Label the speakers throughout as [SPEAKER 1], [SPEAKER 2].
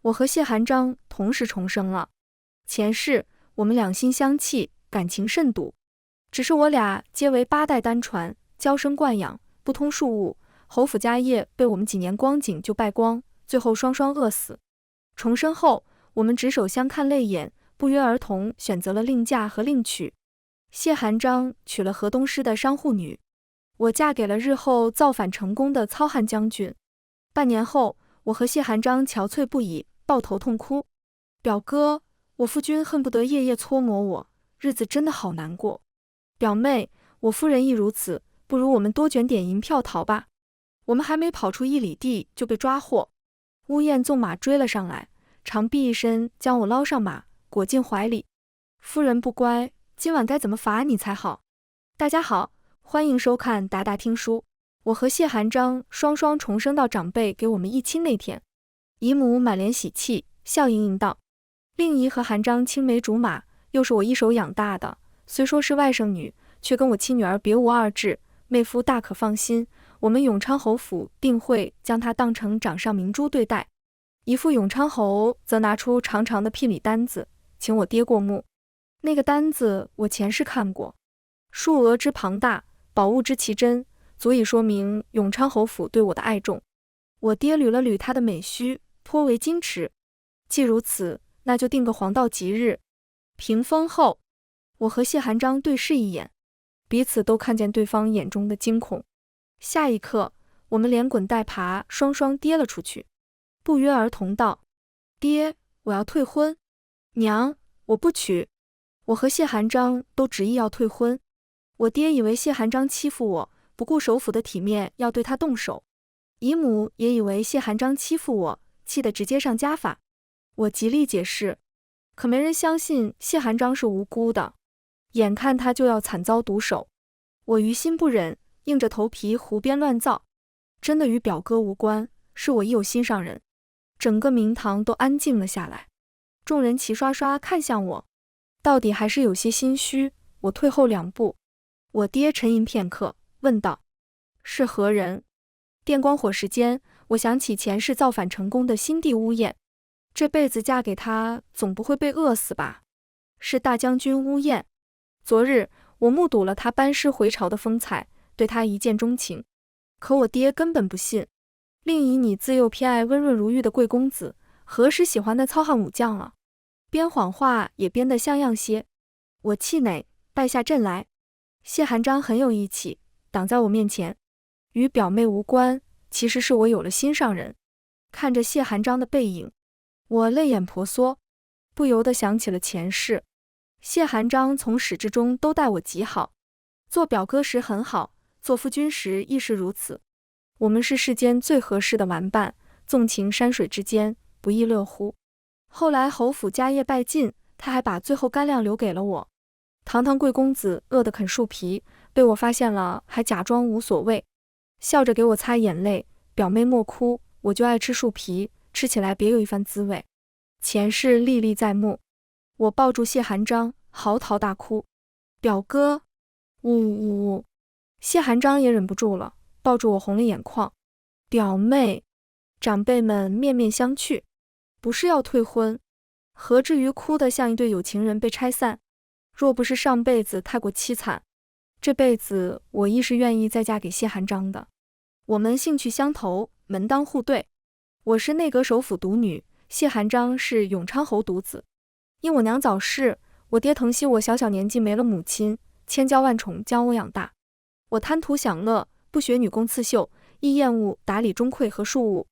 [SPEAKER 1] 我和谢寒章同时重生了。前世我们两心相契，感情甚笃，只是我俩皆为8代单传，娇生惯养，不通庶务，侯府家业被我们几年光景就败光，最后双双饿死。重生后，我们执手相看泪眼，不约而同选择了另嫁和另娶。谢寒章娶了河东狮的商户女，我嫁给了日后造反成功的操汉将军。半年后，我和谢寒章憔悴不已，抱头痛哭。表哥，我夫君恨不得夜夜搓磨我，日子真的好难过。表妹，我夫人亦如此，不如我们多卷点银票逃吧。我们还没跑出1里地就被抓获，乌燕纵马追了上来，长臂一伸将我捞上马，裹进怀里。夫人不乖，今晚该怎么罚你才好？大家好，欢迎收看达达听书。我和谢寒章双双重生到长辈给我们议亲那天，姨母满脸喜气，笑盈盈道：令姨和寒章青梅竹马，又是我一手养大的，虽说是外甥女，却跟我亲女儿别无二致，妹夫大可放心，我们永昌侯府定会将她当成掌上明珠对待。姨父永昌侯则拿出长长的聘礼单子，请我爹过目。那个单子我前世看过，数额之庞大，宝物之奇珍，足以说明永昌侯府对我的爱重。我爹捋了捋他的美须，颇为矜持。既如此，那就定个黄道吉日。屏风后，我和谢寒章对视一眼，彼此都看见对方眼中的惊恐。下一刻，我们连滚带爬，双双跌了出去，不约而同道：爹，我要退婚。娘，我不娶。我和谢寒章都执意要退婚。我爹以为谢寒章欺负我，不顾首府的体面要对他动手。姨母也以为谢寒章欺负我，气得直接上家法。我极力解释，可没人相信谢寒章是无辜的，眼看他就要惨遭毒手，我于心不忍，硬着头皮胡编乱造。真的与表哥无关，是我已有心上人。整个明堂都安静了下来，众人齐刷刷看向我，到底还是有些心虚。我退后2步，我爹沉吟片刻，问道：是何人？电光火石间，我想起前世造反成功的新帝乌燕，这辈子嫁给他，总不会被饿死吧？是大将军乌燕。昨日我目睹了他班师回朝的风采，对他一见钟情。可我爹根本不信。令以你自幼偏爱温润如玉的贵公子，何时喜欢那糙汉武将了？编谎话也编得像样些。我气馁，败下阵来。谢寒章很有义气，挡在我面前。与表妹无关，其实是我有了心上人。看着谢寒章的背影，我泪眼婆娑，不由得想起了前世。谢寒章从始至终都待我极好，做表哥时很好，做夫君时亦是如此。我们是世间最合适的玩伴，纵情山水之间，不亦乐乎。后来侯府家业败尽，他还把最后干粮留给了我。堂堂贵公子饿得啃树皮，被我发现了还假装无所谓，笑着给我擦眼泪。表妹莫哭，我就爱吃树皮，吃起来别有一番滋味。前世历历在目。我抱住谢寒章，嚎啕大哭。表哥，呜呜呜！谢寒章也忍不住了，抱住我红了眼眶。表妹，长辈们面面相觑，不是要退婚，何至于哭得像一对有情人被拆散？若不是上辈子太过凄惨，这辈子我亦是愿意再嫁给谢寒章的。我们兴趣相投，门当户对。我是内阁首府独女，谢寒章是永昌侯独子。因我娘早逝，我爹疼惜我小小年纪没了母亲，千娇万宠将我养大。我贪图享乐，不学女工刺绣，亦厌恶打理钟馗和庶务。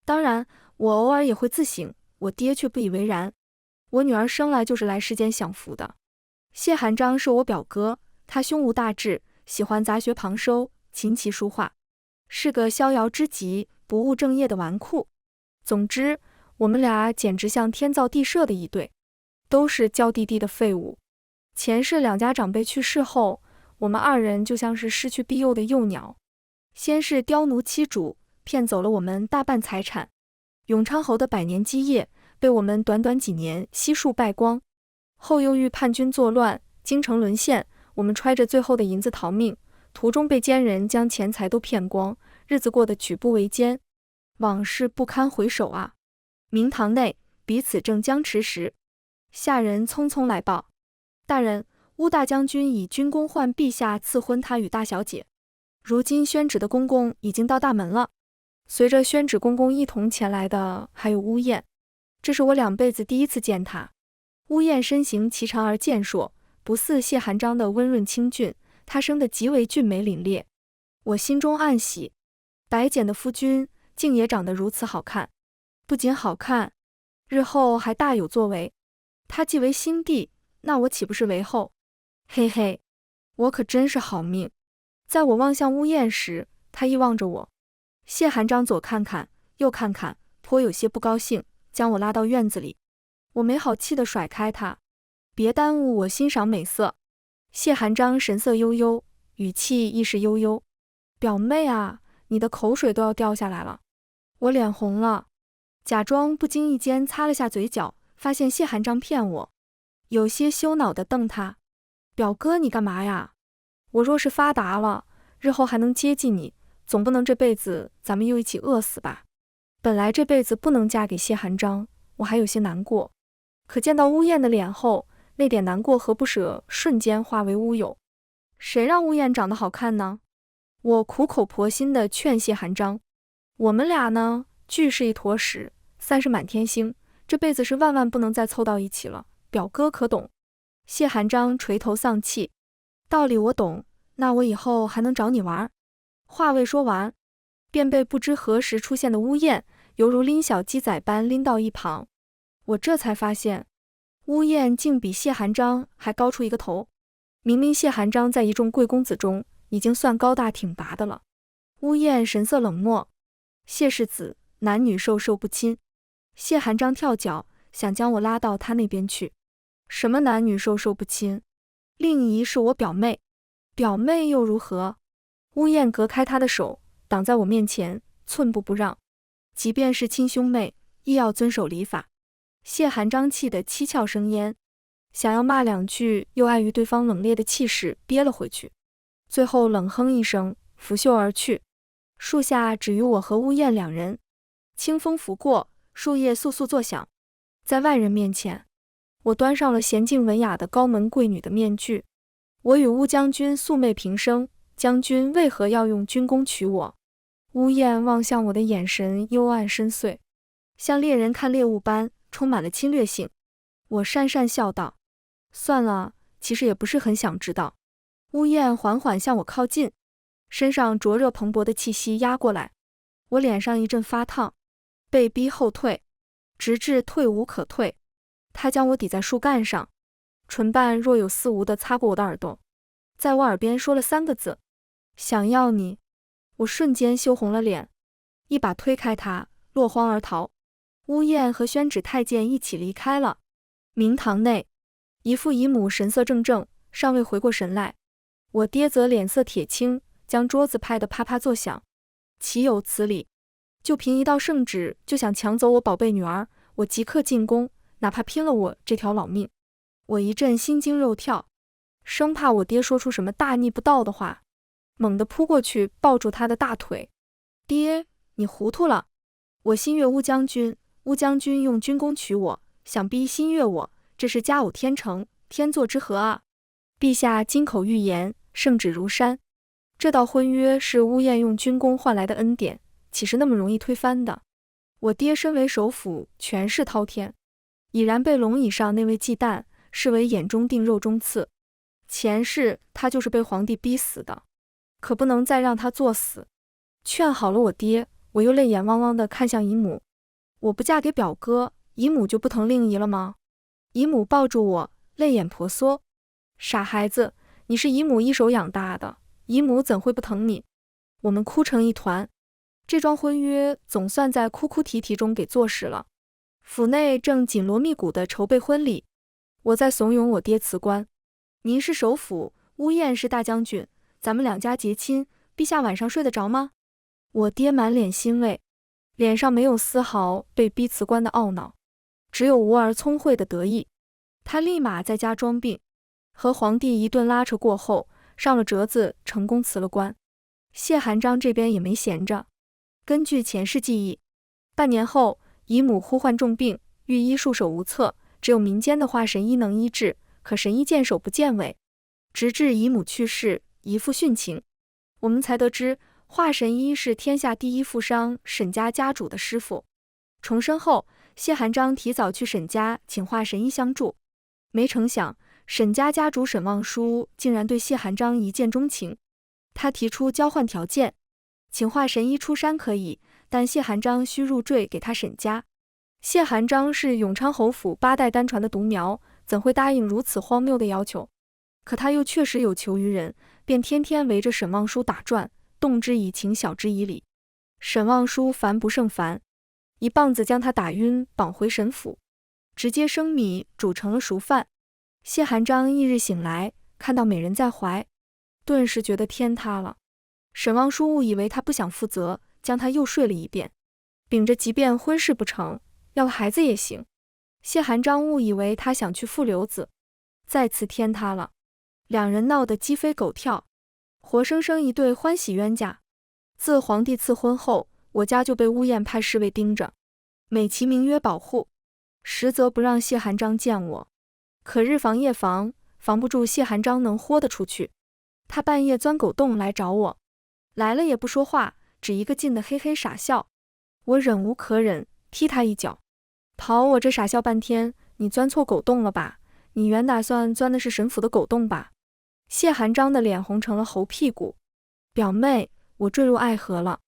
[SPEAKER 1] 当然，我偶尔也会自省，我爹却不以为然。我女儿生来就是来世间享福的。谢寒章是我表哥，他胸无大志，喜欢杂学旁收，琴棋书画，是个逍遥之极、不务正业的纨绔。总之，我们俩简直像天造地设的一对，都是娇滴滴的废物。前世2家长辈去世后，我们2人就像是失去庇佑的幼鸟。先是刁奴欺主，骗走了我们大半财产，永昌侯的100年基业被我们短短几年悉数败光。后又遇叛军作乱，京城沦陷，我们揣着最后的银子逃命，途中被奸人将钱财都骗光，日子过得举步维艰，往事不堪回首啊！明堂内，彼此正僵持时，下人匆匆来报：大人，乌大将军以军功唤陛下赐婚他与大小姐。如今宣旨的公公已经到大门了。随着宣旨公公一同前来的还有乌燕，这是我2辈子第一次见他。乌燕身形颀长而健硕，不似谢寒章的温润清俊，她生得极为俊美凛冽。我心中暗喜，白简的夫君竟也长得如此好看，不仅好看，日后还大有作为。他既为新帝，那我岂不是为后？嘿嘿，我可真是好命。在我望向乌燕时，他亦望着我。谢寒章左看看右看看，颇有些不高兴，将我拉到院子里。我没好气地甩开他，别耽误我欣赏美色。谢寒章神色悠悠，语气亦是悠悠。表妹啊，你的口水都要掉下来了。我脸红了，假装不经意间擦了下嘴角，发现谢寒章骗我，有些羞恼地瞪他。表哥你干嘛呀？我若是发达了，日后还能接近你，总不能这辈子咱们又一起饿死吧。本来这辈子不能嫁给谢寒章，我还有些难过，可见到乌燕的脸后，那点难过和不舍瞬间化为乌有。谁让乌燕长得好看呢？我苦口婆心地劝谢寒章，我们俩呢，俱是一坨屎，3是满天星，这辈子是万万不能再凑到一起了，表哥可懂？谢寒章垂头丧气，道理我懂，那我以后还能找你玩？话未说完，便被不知何时出现的乌燕犹如拎小鸡仔般拎到一旁。我这才发现，乌燕竟比谢寒章还高出一个头。明明谢寒章在一众贵公子中已经算高大挺拔的了。乌燕神色冷漠，谢世子，男女授受不亲。谢寒章跳脚，想将我拉到他那边去。什么男女授受不亲？令仪是我表妹，表妹又如何？乌燕隔开他的手，挡在我面前，寸步不让。即便是亲兄妹，亦要遵守礼法。谢寒章气得七窍生烟，想要骂2句，又碍于对方冷冽的气势憋了回去，最后冷哼一声，拂袖而去。树下只余我和乌燕2人，清风拂过，树叶簌簌作响。在外人面前，我端上了娴静文雅的高门贵女的面具。我与乌将军素昧平生，将军为何要用军功娶我？乌燕望向我的眼神幽暗深邃，像猎人看猎物般充满了侵略性。我讪讪笑道：算了，其实也不是很想知道。乌燕缓缓向我靠近，身上灼热蓬勃的气息压过来，我脸上一阵发烫，被逼后退，直至退无可退。他将我抵在树干上，唇瓣若有似无地擦过我的耳朵，在我耳边说了3个字：想要你。我瞬间羞红了脸，一把推开他，落荒而逃。乌燕和宣旨太监一起离开了。明堂内，姨父姨母神色怔怔，尚未回过神来。我爹则脸色铁青，将桌子拍得啪啪作响。岂有此理！就凭一道圣旨就想抢走我宝贝女儿，我即刻进宫，哪怕拼了我这条老命。我一阵心惊肉跳，生怕我爹说出什么大逆不道的话，猛地扑过去抱住他的大腿。爹，你糊涂了！我心悦乌将军，乌将军用军功娶我，想必心悦我，这是佳偶天成，天作之合啊！陛下金口玉言，圣旨如山。这道婚约是乌燕用军功换来的恩典，岂是那么容易推翻的？我爹身为首辅，权势滔天，已然被龙椅上那位忌惮视为眼中钉肉中刺。前世他就是被皇帝逼死的，可不能再让他作死。劝好了我爹，我又泪眼汪汪地看向姨母。我不嫁给表哥，姨母就不疼令仪了吗？姨母抱住我，泪眼婆娑。傻孩子，你是姨母一手养大的，姨母怎会不疼你？我们哭成一团。这桩婚约总算在哭哭啼啼中给坐实了。府内正紧锣密鼓地筹备婚礼，我在怂恿我爹辞官。您是首辅，乌燕是大将军，咱们2家结亲，陛下晚上睡得着吗？我爹满脸欣慰，脸上没有丝毫被逼辞官的懊恼，只有无而聪慧的得意。他立马在家装病，和皇帝一顿拉扯过后，上了折子，成功辞了官。谢寒章这边也没闲着，根据前世记忆，半年后，姨母呼唤重病，御医束手无策，只有民间的华神医能医治，可神医见首不见尾。直至姨母去世，姨父殉情，我们才得知华神医是天下第一富商沈家家主的师傅。重生后，谢寒章提早去沈家请华神医相助，没成想沈家家主沈望舒竟然对谢寒章一见钟情。他提出交换条件，请华神医出山可以，但谢寒章需入赘给他沈家。谢寒章是永昌侯府8代单传的独苗，怎会答应如此荒谬的要求？可他又确实有求于人，便天天围着沈望舒打转，动之以情，晓之以理。沈望舒烦不胜烦，一棒子将他打晕，绑回沈府，直接生米煮成了熟饭。谢寒章翌日醒来，看到美人在怀，顿时觉得天塌了。沈望舒误以为他不想负责，将他又睡了一遍，秉着即便婚事不成，要个孩子也行。谢寒章误以为他想去负流子，再次天塌了。两人闹得鸡飞狗跳，活生生一对欢喜冤家。自皇帝赐婚后，我家就被乌燕派侍卫盯着，美其名曰保护，实则不让谢寒章见我。可日防夜防，防不住谢寒章能豁得出去。他半夜钻狗洞来找我，来了也不说话，只一个劲的嘿嘿傻笑。我忍无可忍，踢他一脚。跑我这傻笑半天，你钻错狗洞了吧？你原打算钻的是沈府的狗洞吧？谢寒章的脸红成了猴屁股。表妹，我坠入爱河了。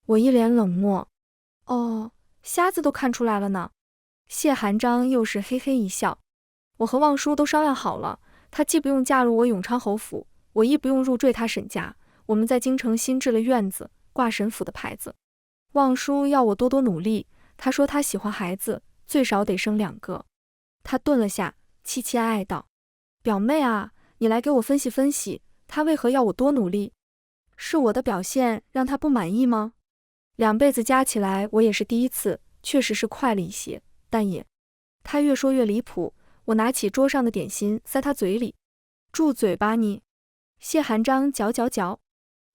[SPEAKER 1] 我一脸冷漠。哦，瞎子都看出来了呢。谢寒章又是嘿嘿一笑。我和望舒都商量好了，她既不用嫁入我永昌侯府，我亦不用入赘她沈家。我们在京城新置了院子，挂沈府的牌子。望舒要我多多努力，她说她喜欢孩子，最少得生2个。她顿了下，凄凄哀哀道：表妹啊，你来给我分析分析，她为何要我多努力？是我的表现让她不满意吗？2辈子加起来，我也是第一次，确实是快了一些，但也……她越说越离谱，我拿起桌上的点心塞她嘴里。住嘴吧你！谢寒章嚼嚼嚼，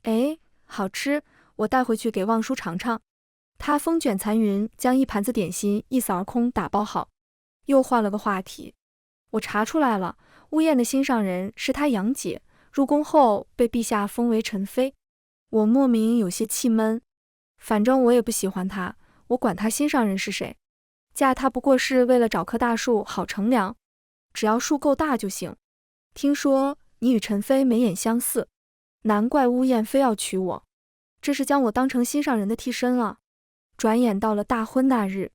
[SPEAKER 1] 哎，好吃，我带回去给望舒尝尝。他风卷残云，将一盘子点心一扫而空，打包好，又换了个话题。我查出来了，乌燕的心上人是他杨姐，入宫后被陛下封为宸妃。我莫名有些气闷，反正我也不喜欢他，我管他心上人是谁，嫁他不过是为了找棵大树好乘凉，只要树够大就行。听说你与宸妃眉眼相似，难怪乌燕非要娶我，这是将我当成心上人的替身了。转眼到了大婚那日，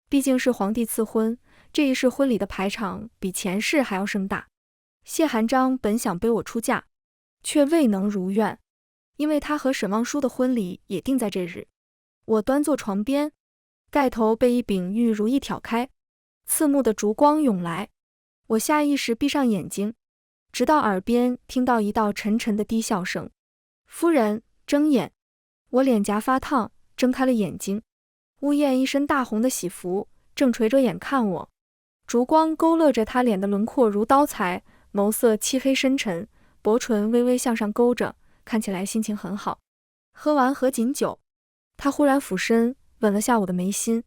[SPEAKER 1] 毕竟是皇帝赐婚，这一世婚礼的排场比前世还要盛大。谢寒章本想背我出嫁，却未能如愿，因为他和沈望舒的婚礼也定在这日。我端坐床边，盖头被一柄玉如意挑开，刺目的烛光涌来，我下意识闭上眼睛，直到耳边听到一道沉沉的低笑声。夫人，睁眼。我脸颊发烫，睁开了眼睛。乌燕一身大红的喜服，正垂着眼看我，烛光勾勒着她脸的轮廓如刀裁，眸色漆黑深沉，薄唇微微向上勾着，看起来心情很好。喝完合卺酒，她忽然俯身吻了下我的眉心。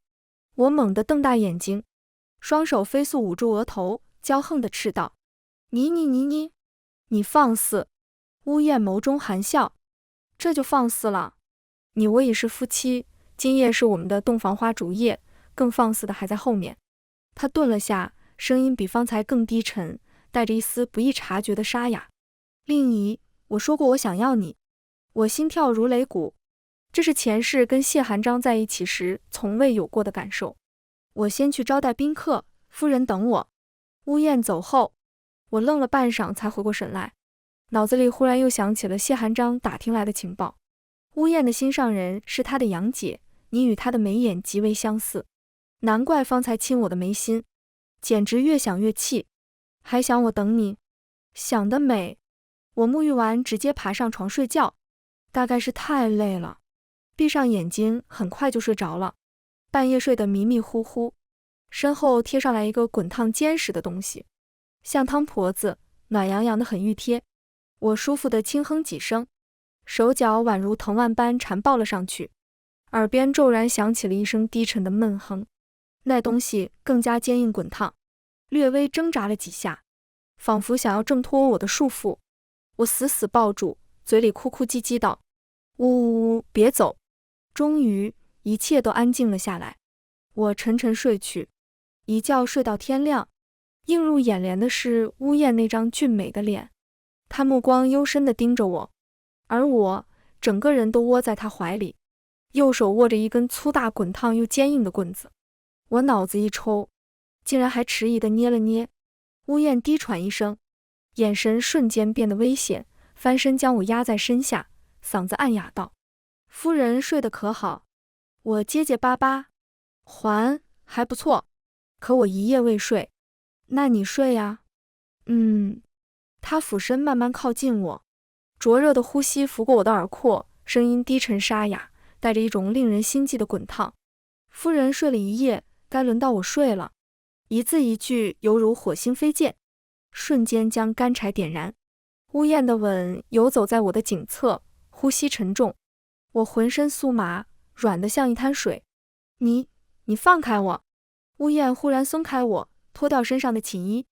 [SPEAKER 1] 我猛地瞪大眼睛，双手飞速捂住额头，骄横地斥道：你放肆！乌燕眸中含笑：这就放肆了？你我已是夫妻，今夜是我们的洞房花烛夜，更放肆的还在后面。他顿了下，声音比方才更低沉，带着一丝不易察觉的沙哑。令仪，我说过我想要你。我心跳如擂鼓，这是前世跟谢寒章在一起时从未有过的感受。我先去招待宾客，夫人等我。乌燕走后，我愣了半晌才回过神来，脑子里忽然又想起了谢寒章打听来的情报。乌燕的心上人是他的杨姐，你与他的眉眼极为相似，难怪方才亲我的眉心，简直越想越气。还想我等你，想得美。我沐浴完直接爬上床睡觉，大概是太累了，闭上眼睛很快就睡着了，半夜睡得迷迷糊糊，身后贴上来一个滚烫坚实的东西，像汤婆子，暖洋洋的很熨贴。我舒服地轻哼几声，手脚宛如藤蔓般缠抱了上去，耳边骤然响起了一声低沉的闷哼。那东西更加坚硬滚烫，略微挣扎了几下，仿佛想要挣脱我的束缚。我死死抱住，嘴里哭哭唧唧道：“呜呜呜，别走！”终于，一切都安静了下来。我沉沉睡去，一觉睡到天亮。映入眼帘的是乌燕那张俊美的脸，她目光幽深地盯着我，而我整个人都窝在她怀里，右手握着一根粗大滚烫又坚硬的棍子。我脑子一抽，竟然还迟疑地捏了捏。乌燕低喘一声，眼神瞬间变得危险，翻身将我压在身下，嗓子暗哑道：“夫人睡得可好？”我结结巴巴：“还不错，可我一夜未睡。”“那你睡呀？”“他俯身慢慢靠近我，灼热的呼吸拂过我的耳廓，声音低沉沙哑，带着一种令人心悸的滚烫。“夫人睡了一夜，该轮到我睡了。”一字一句犹如火星飞溅，瞬间将干柴点燃。乌燕的吻游走在我的颈侧，呼吸沉重，我浑身酥麻，软得像一滩水。你放开我！”乌燕忽然松开我，脱掉身上的寝衣，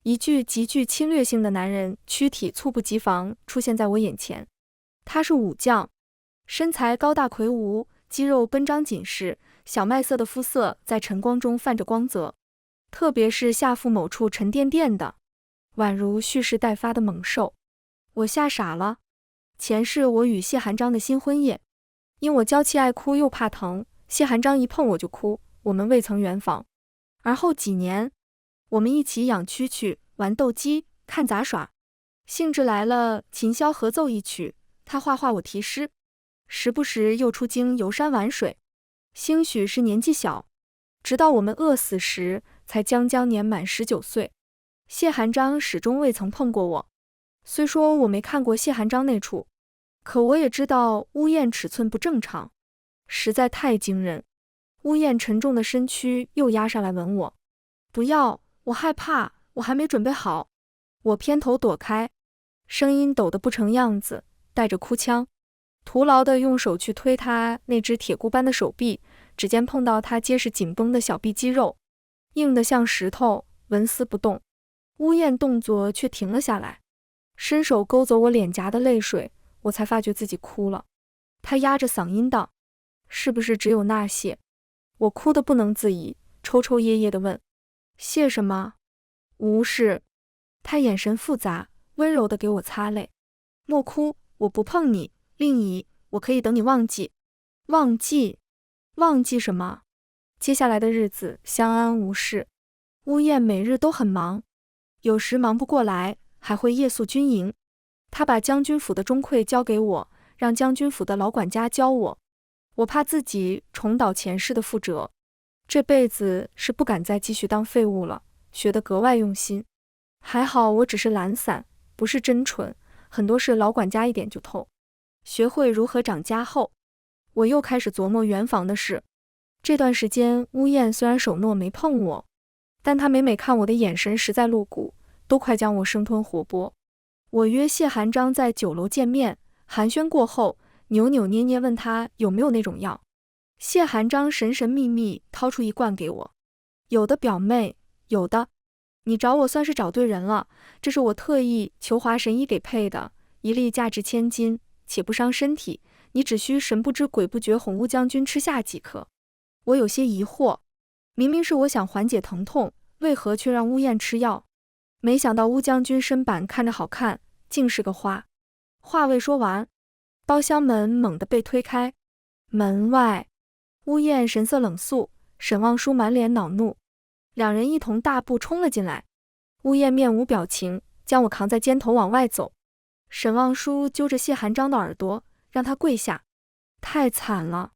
[SPEAKER 1] 一具极具侵略性的男人躯体猝不及防出现在我眼前。他是武将，身材高大魁梧，肌肉奔张紧实，小麦色的肤色在晨光中泛着光泽，特别是下腹某处沉甸甸的，宛如蓄势待发的猛兽。我吓傻了。前世我与谢寒章的新婚夜，因我娇气爱哭又怕疼，谢寒章一碰我就哭，我们未曾圆房。而后几年，我们一起养蛐蛐，玩斗鸡，看杂耍，兴致来了琴箫合奏一曲，他画画我题诗，时不时又出京游山玩水。兴许是年纪小，直到我们饿死时才将年满19岁。谢寒章始终未曾碰过我，虽说我没看过谢寒章那处，可我也知道乌燕尺寸不正常，实在太惊人。乌燕沉重的身躯又压上来吻我。“不要，我害怕，我还没准备好。”我偏头躲开，声音抖得不成样子，带着哭腔，徒劳地用手去推他那只铁箍般的手臂，指尖碰到他结实紧绷的小臂肌肉，硬得像石头，纹丝不动。乌燕动作却停了下来，伸手勾走我脸颊的泪水，我才发觉自己哭了。他压着嗓音道：“是不是只有那些？”我哭得不能自已，抽抽噎噎地问：“谢什么？”“无事。”他眼神复杂，温柔地给我擦泪。“莫哭，我不碰你，令仪，我可以等你忘记。”“忘记？忘记什么？”“接下来的日子相安无事。”乌燕每日都很忙，有时忙不过来，还会夜宿军营。他把将军府的钟馗交给我，让将军府的老管家教我。我怕自己重蹈前世的覆辙，这辈子是不敢再继续当废物了，学得格外用心。还好我只是懒散，不是真蠢，很多事老管家一点就透。学会如何长家后，我又开始琢磨圆房的事。这段时间乌燕虽然守诺没碰我，但她每看我的眼神实在露骨，都快将我生吞活剥。我约谢寒章在酒楼见面，寒暄过后，扭扭捏捏问他有没有那种药。谢寒章神神秘秘掏出一罐给我：“有的表妹，有的。你找我算是找对人了，这是我特意求华神医给配的，一粒价值千金，且不伤身体，你只需神不知鬼不觉哄乌将军吃下即可。”我有些疑惑，明明是我想缓解疼痛，为何却让乌燕吃药？没想到乌将军身板看着好看，竟是个花。话未说完，包厢门猛地被推开，门外乌燕神色冷肃，沈望舒满脸恼怒，两人一同大步冲了进来。乌燕面无表情，将我扛在肩头往外走。沈望舒揪着谢寒章的耳朵，让他跪下。太惨了，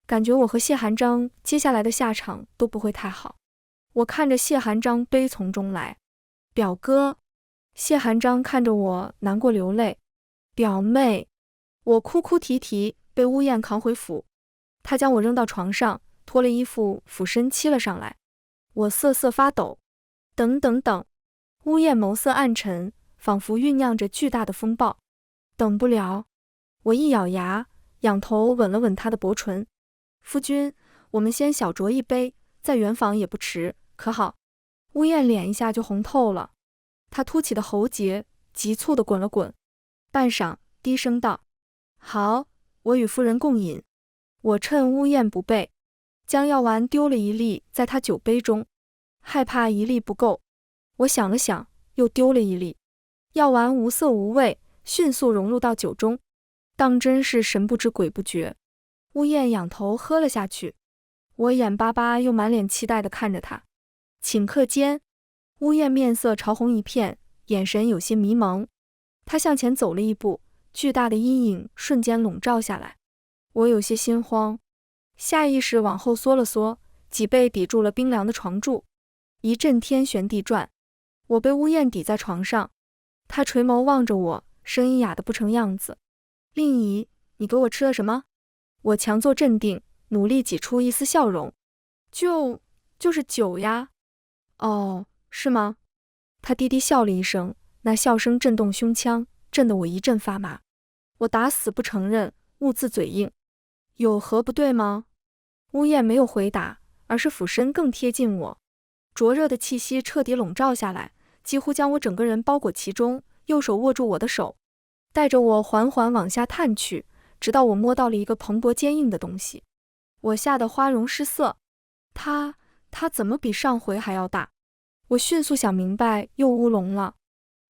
[SPEAKER 1] 感觉我和谢寒章接下来的下场都不会太好。我看着谢寒章悲从中来。表哥。谢寒章看着我难过流泪。表妹。我哭哭啼啼，被乌燕扛回府。他将我扔到床上，脱了衣服俯身沏了上来。我瑟瑟发抖。等。乌燕眸色暗沉，仿佛酝酿着巨大的风暴。等不了。我一咬牙，仰头吻了吻他的薄唇。夫君，我们先小酌一杯，在圆房也不迟，可好？乌燕脸一下就红透了，她凸起的喉结急促地滚了滚，半晌低声道：好，我与夫人共饮。我趁乌燕不备，将药丸丢了一粒在她酒杯中，害怕一粒不够，我想了想，又丢了一粒。药丸无色无味，迅速融入到酒中，当真是神不知鬼不觉。乌燕仰头喝了下去，我眼巴巴又满脸期待地看着她。顷刻间，乌燕面色潮红一片，眼神有些迷蒙。她向前走了一步，巨大的阴影瞬间笼罩下来。我有些心慌，下意识往后缩了缩，脊背抵住了冰凉的床柱，一阵天旋地转。我被乌燕抵在床上，她垂眸望着我，声音哑得不成样子。令姨，你给我吃了什么？我强作镇定，努力挤出一丝笑容。就是酒呀。哦，是吗？她低低笑了一声，那笑声震动胸腔，震得我一阵发麻。我打死不承认，兀自嘴硬。有何不对吗？乌燕没有回答，而是俯身更贴近我，灼热的气息彻底笼罩下来，几乎将我整个人包裹其中，右手握住我的手，带着我缓缓往下探去，直到我摸到了一个蓬勃坚硬的东西。我吓得花容失色，它怎么比上回还要大？我迅速想明白，又乌龙了。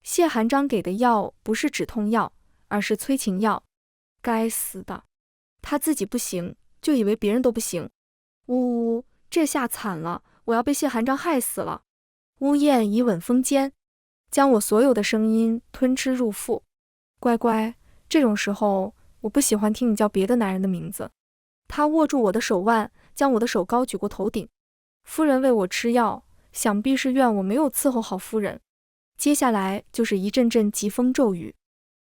[SPEAKER 1] 谢寒章给的药不是止痛药，而是催情药。该死的，他自己不行，就以为别人都不行。呜呜，这下惨了，我要被谢寒章害死了。乌燕以吻封肩，将我所有的声音吞吃入腹。乖乖，这种时候我不喜欢听你叫别的男人的名字。他握住我的手腕，将我的手高举过头顶。夫人为我吃药，想必是怨我没有伺候好夫人。接下来就是一阵阵疾风骤雨，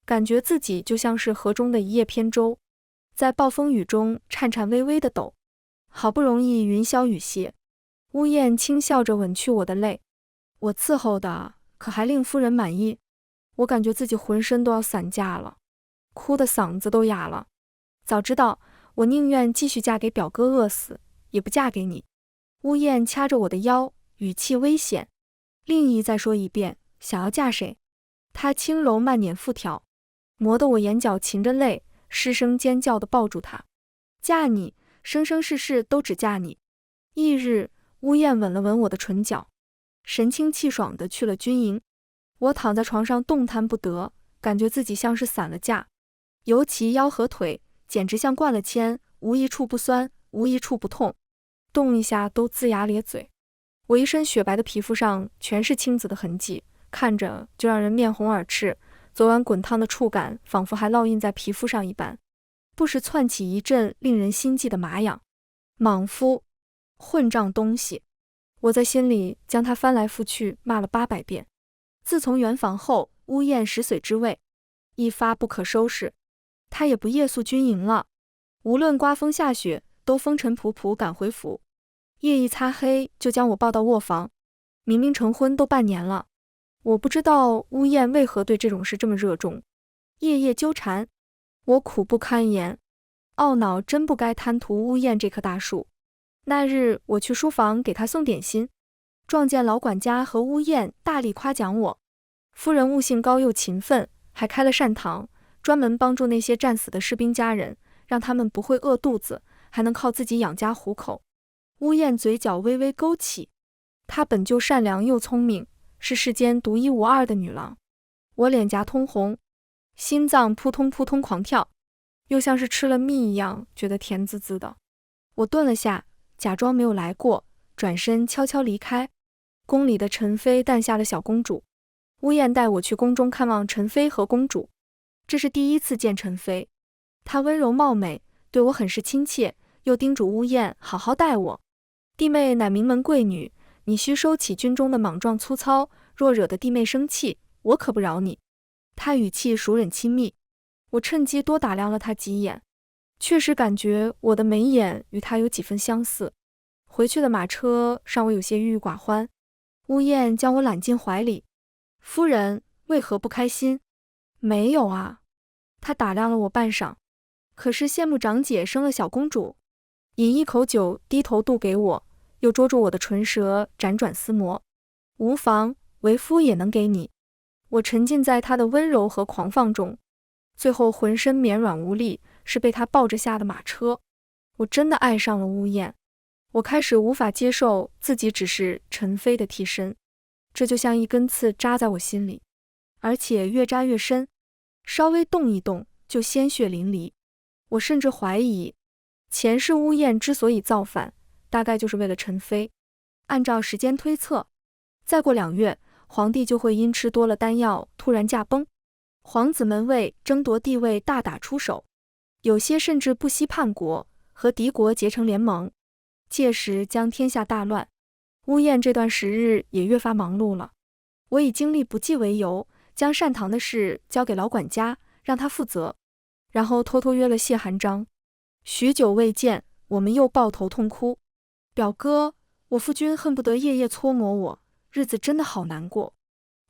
[SPEAKER 1] 感觉自己就像是河中的一叶扁舟，在暴风雨中颤颤巍巍地抖。好不容易云消雨歇，乌燕轻笑着吻去我的泪。我伺候的可还令夫人满意？我感觉自己浑身都要散架了，哭的嗓子都哑了。早知道，我宁愿继续嫁给表哥饿死，也不嫁给你。乌燕掐着我的腰，语气危险。令姨再说一遍，想要嫁谁？她轻柔慢捻复挑，磨得我眼角噙着泪，失声尖叫地抱住她。嫁你，生生世世都只嫁你。翌日，乌燕吻了吻我的唇角，神清气爽地去了军营。我躺在床上动弹不得，感觉自己像是散了架，尤其腰和腿简直像灌了铅，无一处不酸，无一处不痛，动一下都龇牙咧嘴。我一身雪白的皮肤上全是青紫的痕迹，看着就让人面红耳赤，昨晚滚烫的触感仿佛还烙印在皮肤上一般，不时窜起一阵令人心悸的麻痒。莽夫，混账东西！我在心里将他翻来覆去骂了800遍。自从圆房后，乌燕食髓知味，一发不可收拾。他也不夜宿军营了，无论刮风下雪，都风尘仆仆赶回府。夜一擦黑，就将我抱到卧房。明明成婚都半年了，我不知道乌燕为何对这种事这么热衷，夜夜纠缠，我苦不堪言，懊恼真不该贪图乌燕这棵大树。那日我去书房给他送点心，撞见老管家和乌燕大力夸奖我，夫人悟性高又勤奋，还开了善堂，专门帮助那些战死的士兵家人，让他们不会饿肚子，还能靠自己养家糊口。乌燕嘴角微微勾起，她本就善良又聪明，是世间独一无二的女郎。我脸颊通红，心脏扑通扑通狂跳，又像是吃了蜜一样，觉得甜滋滋的。我顿了下，假装没有来过，转身悄悄离开。宫里的陈妃诞下了小公主，乌燕带我去宫中看望陈妃和公主。这是第一次见陈妃，她温柔貌美，对我很是亲切，又叮嘱乌燕好好待我。弟妹乃名门贵女，你须收起军中的莽撞粗糙，若惹得弟妹生气，我可不饶你。她语气熟稔亲密，我趁机多打量了她几眼，确实感觉我的眉眼与她有几分相似。回去的马车让我有些郁郁寡欢。乌燕将我揽进怀里，夫人为何不开心？没有啊。她打量了我半晌，可是羡慕长姐生了小公主。饮一口酒，低头渡给我，又捉住我的唇舌，辗转厮磨。无妨，为夫也能给你。我沉浸在他的温柔和狂放中，最后浑身绵软无力，是被他抱着下的马车。我真的爱上了乌燕，我开始无法接受自己只是陈飞的替身，这就像一根刺扎在我心里，而且越扎越深，稍微动一动就鲜血淋漓。我甚至怀疑，前世乌燕之所以造反，大概就是为了陈飞。按照时间推测，再过2月，皇帝就会因吃多了丹药突然驾崩，皇子们为争夺帝位大打出手，有些甚至不惜叛国，和敌国结成联盟，届时将天下大乱。乌燕这段时日也越发忙碌了，我以精力不济为由，将善堂的事交给老管家，让他负责，然后偷偷约了谢寒章。许久未见，我们又抱头痛哭。表哥，我夫君恨不得夜夜搓磨我，日子真的好难过。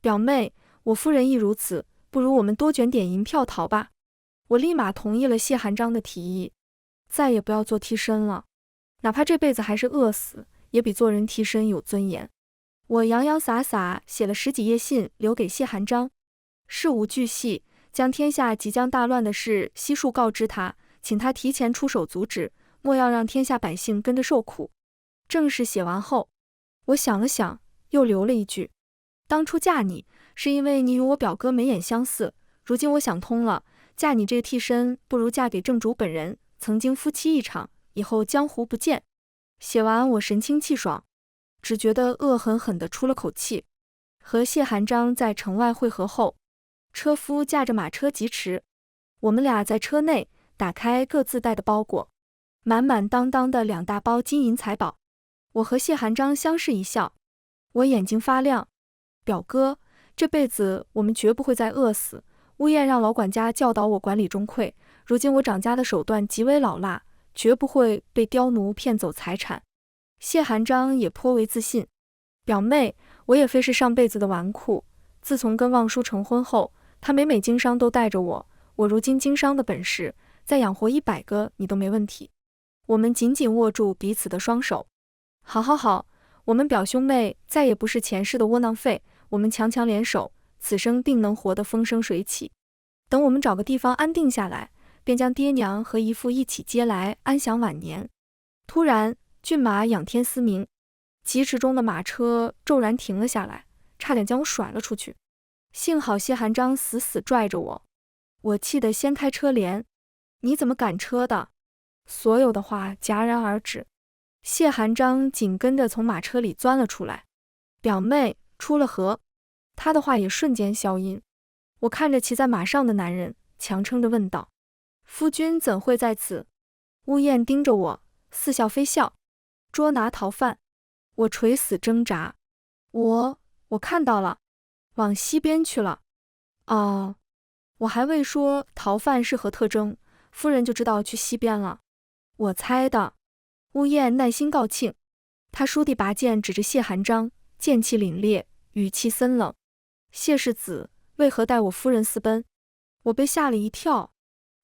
[SPEAKER 1] 表妹，我夫人亦如此，不如我们多卷点银票逃吧。我立马同意了谢寒章的提议，再也不要做替身了，哪怕这辈子还是饿死，也比做人替身有尊严。我洋洋洒洒写了10几页信留给谢寒章，事无巨细，将天下即将大乱的事悉数告知他，请他提前出手阻止，莫要让天下百姓跟着受苦。正式写完后，我想了想，又留了一句：当初嫁你，是因为你与我表哥眉眼相似，如今我想通了，嫁你这个替身，不如嫁给正主本人，曾经夫妻一场，以后江湖不见。写完我神清气爽，只觉得恶狠狠地出了口气。和谢寒章在城外会合后，车夫驾着马车疾驰，我们俩在车内打开各自带的包裹，满满当当的2大包金银财宝。我和谢寒章相视一笑，我眼睛发亮。表哥，这辈子我们绝不会再饿死。乌燕让老管家教导我管理钟馗，如今我掌家的手段极为老辣，绝不会被刁奴骗走财产。谢寒章也颇为自信。表妹，我也非是上辈子的纨绔，自从跟望叔成婚后，他每经商都带着我，我如今经商的本事，再养活100个你都没问题。我们紧紧握住彼此的双手。好好好，我们表兄妹再也不是前世的窝囊废，我们强强联手，此生定能活得风生水起。等我们找个地方安定下来，便将爹娘和姨父一起接来，安享晚年。突然，骏马仰天嘶鸣，疾驰中的马车骤然停了下来，差点将我甩了出去。幸好谢寒章死死拽着我，我气得掀开车帘：你怎么赶车的？所有的话戛然而止。谢寒章紧跟着从马车里钻了出来：表妹，出了河。他的话也瞬间消音。我看着骑在马上的男人，强撑着问道：夫君怎会在此？乌燕盯着我，似笑非笑：捉拿逃犯。我垂死挣扎：我看到了，往西边去了。哦，我还未说逃犯是何特征，夫人就知道去西边了。我猜的。乌燕耐心告罄，他倏地拔剑指着谢寒章，剑气凛冽，语气森冷：谢世子为何带我夫人私奔？我被吓了一跳，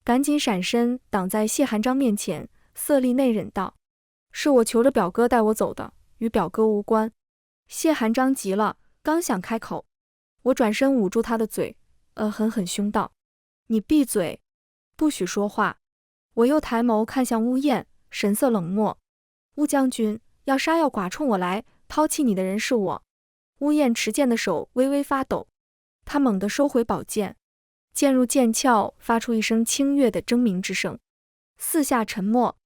[SPEAKER 1] 赶紧闪身挡在谢寒章面前，色厉内荏道：是我求着表哥带我走的，与表哥无关。谢寒章急了，刚想开口，我转身捂住他的嘴，狠狠凶道：你闭嘴，不许说话。我又抬眸看向乌燕，神色冷漠：乌将军，要杀要剐冲我来，抛弃你的人是我。乌燕持剑的手微微发抖，他猛地收回宝剑，剑入剑鞘，发出一声清越的争鸣之声。四下沉默，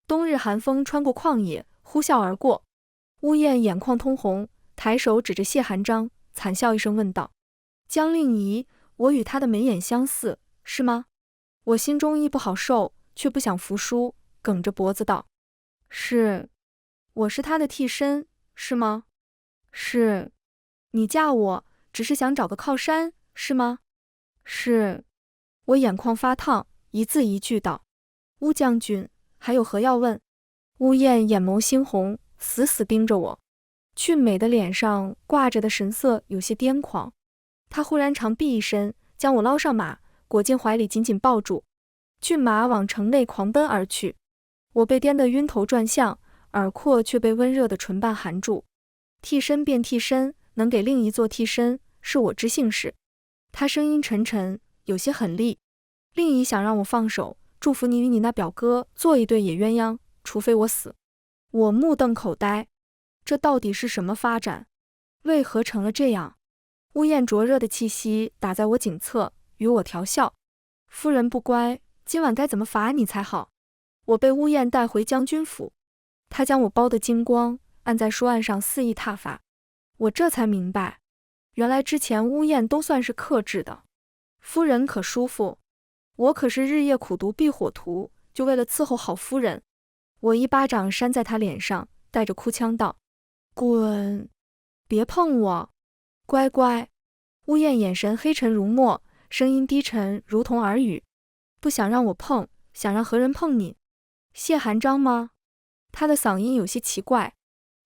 [SPEAKER 1] 冬日寒风穿过旷野，呼啸而过。乌燕眼眶通红，抬手指着谢寒章，惨笑一声问道：江令仪，我与他的眉眼相似，是吗？我心中亦不好受，却不想服输，梗着脖子道：是。我是他的替身，是吗？是。你嫁我，只是想找个靠山，是吗？是。我眼眶发烫，一字一句道：乌将军，还有何要问？乌燕眼眸猩红，死死盯着我，俊美的脸上挂着的神色有些癫狂。他忽然长臂一伸，将我捞上马，裹进怀里紧紧抱住。骏马往城内狂奔而去，我被颠得晕头转向，耳廓却被温热的唇瓣含住。替身便替身，能给令仪做替身，是我之幸事。他声音沉沉，有些狠厉。令仪想让我放手，祝福你与你那表哥做一对野鸳鸯，除非我死。我目瞪口呆，这到底是什么发展？为何成了这样？乌燕灼热的气息打在我颈侧，与我调笑。夫人不乖，今晚该怎么罚你才好？我被乌燕带回将军府，他将我包得精光，按在书案上肆意挞伐。我这才明白，原来之前乌燕都算是克制的。夫人可舒服，我可是日夜苦读避火图，就为了伺候好夫人。我一巴掌扇在他脸上，带着哭腔道：滚，别碰我，乖乖。乌燕眼神黑沉如墨，声音低沉如同耳语。不想让我碰，想让何人碰你？谢寒章吗？他的嗓音有些奇怪，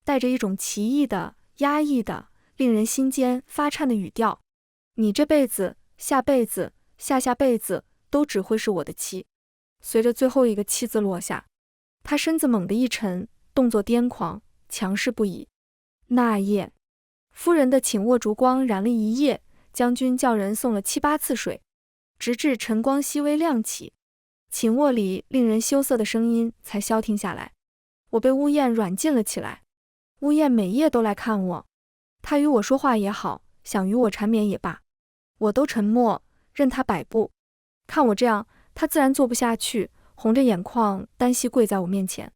[SPEAKER 1] 带着一种奇异的、压抑的、令人心间发颤的语调。你这辈子、下辈子、下下辈子都只会是我的妻。随着最后一个妻字落下，他身子猛地一沉，动作癫狂，强势不已。那夜，夫人的寝卧烛光燃了一夜，将军叫人送了7、8次水，直至晨光熹微亮起，寝卧里令人羞涩的声音才消停下来。我被乌燕软禁了起来。乌燕每夜都来看我，她与我说话也好，想与我缠绵也罢，我都沉默，任她摆布。看我这样，她自然坐不下去，红着眼眶单膝跪在我面前。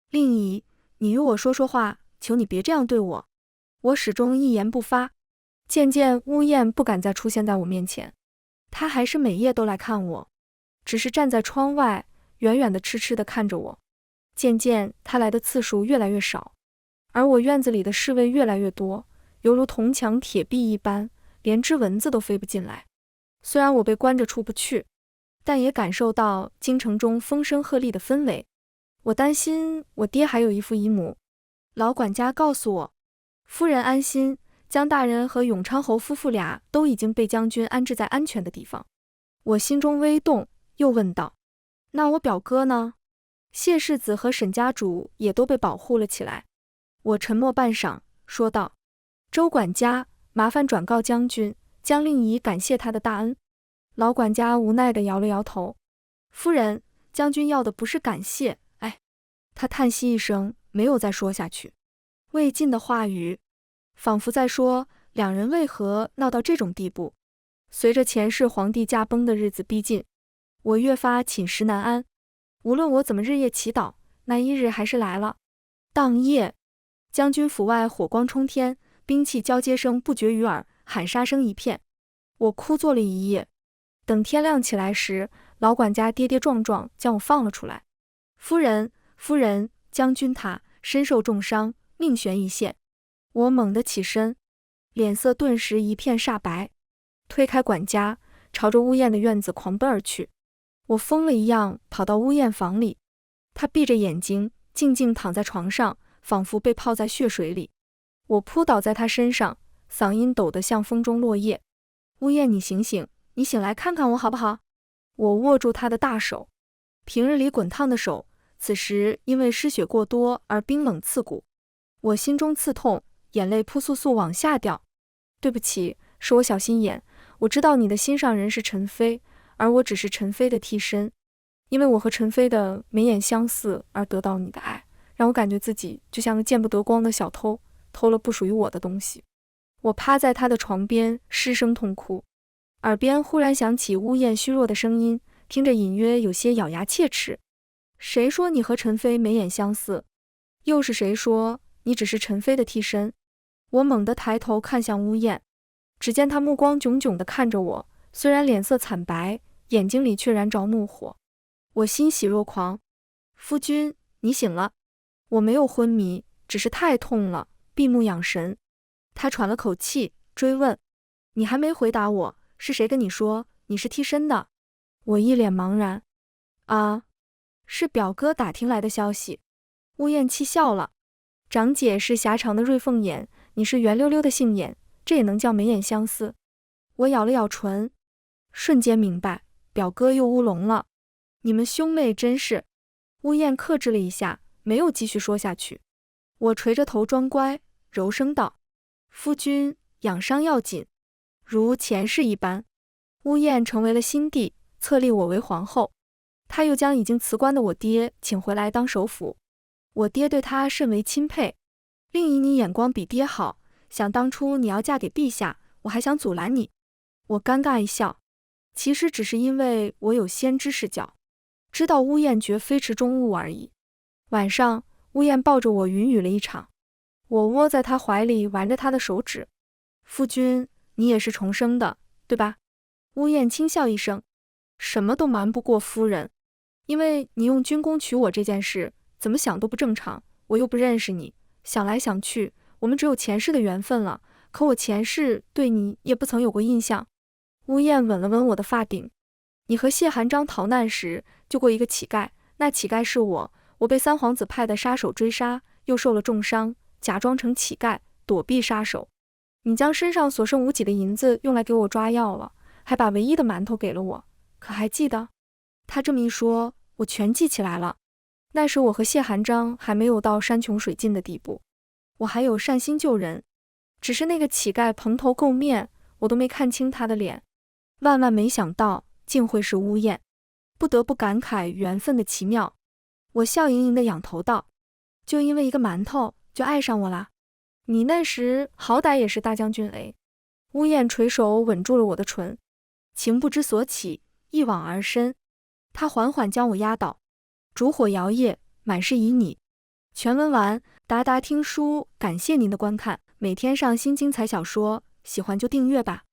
[SPEAKER 1] 令仪，你与我说说话，求你别这样对我。我始终一言不发。渐渐乌燕不敢再出现在我面前，她还是每夜都来看我，只是站在窗外，远远地痴痴地看着我。渐渐她来的次数越来越少，而我院子里的侍卫越来越多，犹如铜墙铁壁一般，连只蚊子都飞不进来。虽然我被关着出不去，但也感受到京城中风声鹤唳的氛围。我担心我爹还有一父一母。老管家告诉我，夫人安心，江大人和永昌侯夫妇俩都已经被将军安置在安全的地方。我心中微动，又问道：那我表哥呢？谢世子和沈家主也都被保护了起来。我沉默半晌，说道：周管家，麻烦转告将军，江令仪感谢他的大恩。老管家无奈地摇了摇头：夫人，将军要的不是感谢，哎。他叹息一声，没有再说下去。未尽的话语，仿佛在说两人为何闹到这种地步。随着前世皇帝驾崩的日子逼近，我越发寝食难安。无论我怎么日夜祈祷，那一日还是来了。当夜，将军府外火光冲天，兵器交接声不绝于耳，喊杀声一片。我枯坐了一夜，等天亮起来时，老管家跌跌撞撞将我放了出来。夫人，夫人，将军他身受重伤，命悬一线。我猛地起身，脸色顿时一片煞白，推开管家，朝着乌燕的院子狂奔而去。我疯了一样跑到乌燕房里，她闭着眼睛，静静躺在床上，仿佛被泡在血水里。我扑倒在她身上，嗓音抖得像风中落叶：乌燕，你醒醒，你醒来看看我好不好？我握住她的大手，平日里滚烫的手，此时因为失血过多而冰冷刺骨。我心中刺痛，眼泪扑簌簌往下掉。对不起，是我小心眼，我知道你的心上人是陈飞，而我只是陈飞的替身，因为我和陈飞的眉眼相似而得到你的爱，让我感觉自己就像个见不得光的小偷，偷了不属于我的东西。我趴在他的床边失声痛哭，耳边忽然响起乌燕虚弱的声音，听着隐约有些咬牙切齿：谁说你和陈飞眉眼相似？又是谁说你只是陈飞的替身？我猛地抬头看向乌燕，只见他目光炯炯地看着我，虽然脸色惨白，眼睛里却燃着怒火。我欣喜若狂：夫君，你醒了。我没有昏迷，只是太痛了，闭目养神。他喘了口气，追问：你还没回答我，是谁跟你说你是替身的？我一脸茫然：啊，是表哥打听来的消息。乌燕气笑了：长姐是狭长的瑞凤眼，你是圆溜溜的杏眼，这也能叫眉眼相似？我咬了咬唇，瞬间明白，表哥又乌龙了。你们兄妹真是……乌燕克制了一下，没有继续说下去。我垂着头装乖，柔声道：“夫君养伤要紧，如前世一般。”乌燕成为了新帝，册立我为皇后。他又将已经辞官的我爹请回来当首辅。我爹对他甚为钦佩，另以你眼光比爹好，想当初你要嫁给陛下，我还想阻拦你。我尴尬一笑，其实只是因为我有先知视角，知道乌燕绝非池中物而已。晚上，乌燕抱着我云雨了一场，我窝在他怀里玩着他的手指。夫君，你也是重生的，对吧？乌燕轻笑一声，什么都瞒不过夫人，因为你用军功娶我这件事，怎么想都不正常，我又不认识你，想来想去，我们只有前世的缘分了，可我前世对你也不曾有过印象。乌燕吻了吻我的发顶，你和谢寒章逃难时救过一个乞丐，那乞丐是我，我被三皇子派的杀手追杀，又受了重伤，假装成乞丐躲避杀手。你将身上所剩无几的银子用来给我抓药了，还把唯一的馒头给了我，可还记得？他这么一说，我全记起来了。那时我和谢寒章还没有到山穷水尽的地步，我还有善心救人，只是那个乞丐蓬头垢面，我都没看清他的脸。万万没想到，竟会是乌燕，不得不感慨缘分的奇妙。我笑盈盈地仰头道：“就因为一个馒头就爱上我啦？你那时好歹也是大将军哎。”乌燕垂手吻住了我的唇，情不知所起，一往而深。他缓缓将我压倒，烛火摇曳，满是旖旎。全文完，达达听书，感谢您的观看，每天上新精彩小说，喜欢就订阅吧。